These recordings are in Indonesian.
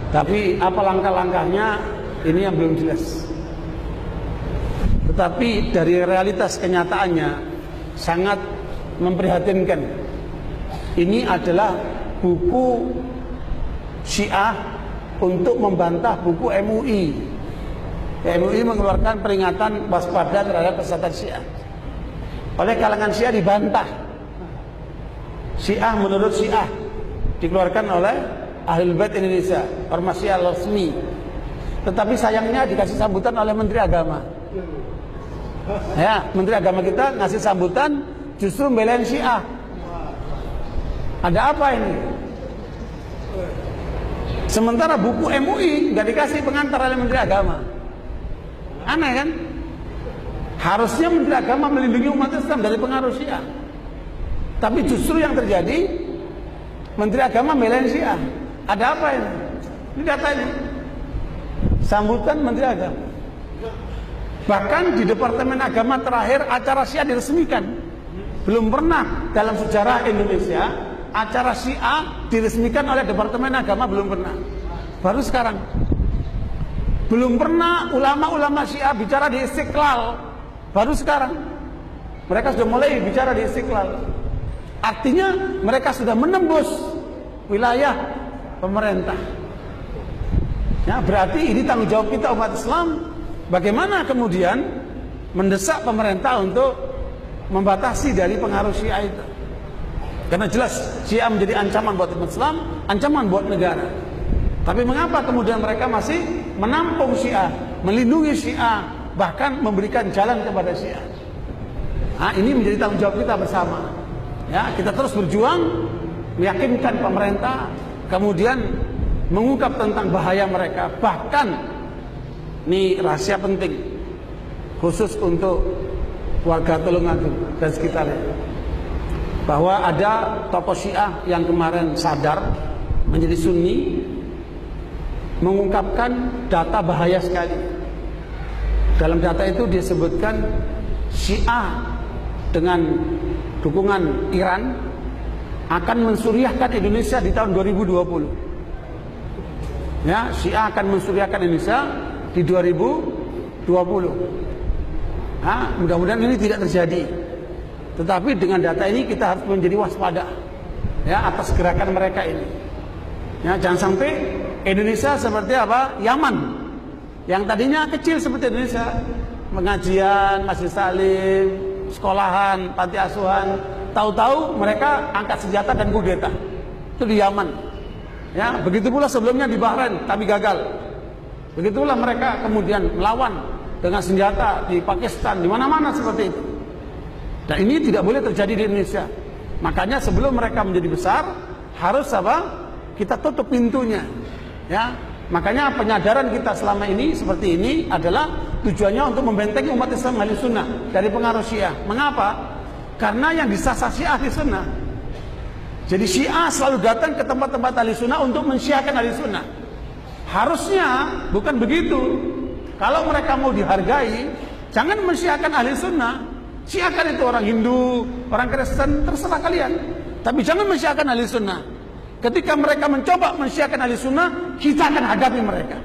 Tapi apa langkah-langkahnya ini yang belum jelas. Tetapi dari realitas kenyataannya sangat memprihatinkan. Ini adalah buku Syiah untuk membantah buku MUI. MUI mengeluarkan peringatan waspada terhadap kesesatan Syiah. Oleh kalangan Syiah dibantah. Syiah menurut Syiah dikeluarkan oleh Ahlul Bait Indonesia, ormas Syiah resmi. Tetapi sayangnya dikasih sambutan oleh Menteri Agama. Ya, Menteri Agama kita ngasih sambutan justru membelain Syiah. Ada apa ini? Sementara buku MUI nggak dikasih pengantar oleh Menteri Agama. Aneh kan? Harusnya Menteri Agama melindungi umat Islam dari pengaruh Syiah. Tapi justru yang terjadi Menteri Agama membelain Syiah. Ada apa ini? Ini datanya. Sambutan Menteri Agama. Bahkan di Departemen Agama terakhir acara Syiah diresmikan. Belum pernah dalam sejarah Indonesia acara Syiah diresmikan oleh Departemen Agama, belum pernah. Baru sekarang. Belum pernah ulama-ulama Syiah bicara di Istiqlal. Baru sekarang. Mereka sudah mulai bicara di Istiqlal. Artinya mereka sudah menembus wilayah pemerintah. Ya, berarti ini tanggung jawab kita umat Islam. Bagaimana kemudian mendesak pemerintah untuk membatasi dari pengaruh Syiah itu. Karena jelas Syiah menjadi ancaman buat umat Islam, ancaman buat negara. Tapi mengapa kemudian mereka masih menampung Syiah, melindungi Syiah, bahkan memberikan jalan kepada Syiah? Nah, ini menjadi tanggung jawab kita bersama. Ya, kita terus berjuang, meyakinkan pemerintah, kemudian mengungkap tentang bahaya mereka. Bahkan, ini rahasia penting, khusus untuk warga Tulungagung dan sekitarnya, bahwa ada tokoh Syiah yang kemarin sadar menjadi Sunni, mengungkapkan data bahaya sekali. Dalam data itu disebutkan Syiah dengan dukungan Iran akan mensuriahkan Indonesia di tahun 2020. Ya, Syiah akan mensuriahkan Indonesia di 2020. Nah, mudah-mudahan ini tidak terjadi. Tetapi dengan data ini kita harus menjadi waspada, ya, atas gerakan mereka ini. Ya, jangan sampai Indonesia seperti apa? Yaman, yang tadinya kecil seperti Indonesia, pengajian, masjid salim, sekolahan, panti asuhan, tahu-tahu mereka angkat senjata dan kudeta. Itu di Yaman. Ya, begitu pula sebelumnya di Bahrain, tapi gagal. Begitulah mereka kemudian melawan dengan senjata di Pakistan, di mana-mana seperti itu. Dan ini tidak boleh terjadi di Indonesia. Makanya sebelum mereka menjadi besar, harus apa? Kita tutup pintunya. Ya, makanya penyadaran kita selama ini seperti ini adalah tujuannya untuk membentengi umat Islam Ahli Sunnah dari pengaruh Syiah. Mengapa? Karena yang disasar Syiah Ahli Sunnah. Jadi Syiah selalu datang ke tempat-tempat Ahli Sunnah untuk mensyiahkan Ahli Sunnah. Harusnya bukan begitu. Kalau mereka mau dihargai, jangan mensyiahkan Ahli Sunnah. Syiahkan itu orang Hindu, orang Kristen, terserah kalian. Tapi jangan mensyiahkan Ahli Sunnah. Ketika mereka mencoba mensyiahkan Ahli Sunnah, kita akan hadapi mereka.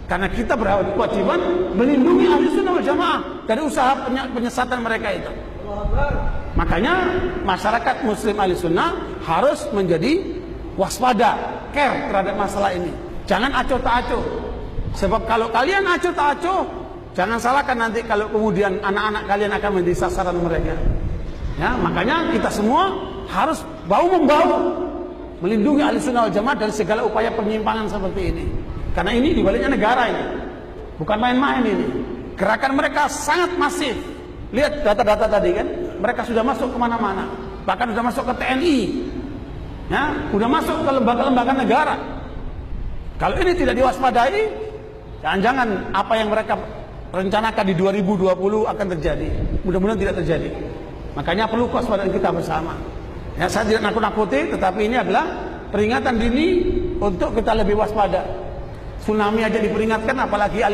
Karena kita berkewajiban melindungi Ahli Sunnah wal Jamaah dari usaha penyesatan mereka itu. Makanya masyarakat Muslim Ahli Sunnah harus menjadi waspada, care terhadap masalah ini. Jangan acuh tak acuh. Sebab kalau kalian acuh tak acuh, jangan salahkan nanti kalau kemudian anak-anak kalian akan menjadi sasaran mereka. Ya, makanya kita semua harus bahu-membahu melindungi Ahli Sunnah wal Jamaah dari segala upaya penyimpangan seperti ini. Karena ini dibaliknya negara ini, bukan main-main ini. Gerakan mereka sangat masif. Lihat data-data tadi kan, mereka sudah masuk kemana-mana, bahkan sudah masuk ke TNI, ya, sudah masuk ke lembaga-lembaga negara. Kalau ini tidak diwaspadai, jangan-jangan apa yang mereka rencanakan di 2020 akan terjadi. Mudah-mudahan tidak terjadi. Makanya perlu kewaspadaan kita bersama. Ya, saya tidak nakut-nakuti, tetapi ini adalah peringatan dini untuk kita lebih waspada. Tsunami aja diperingatkan, apalagi aliran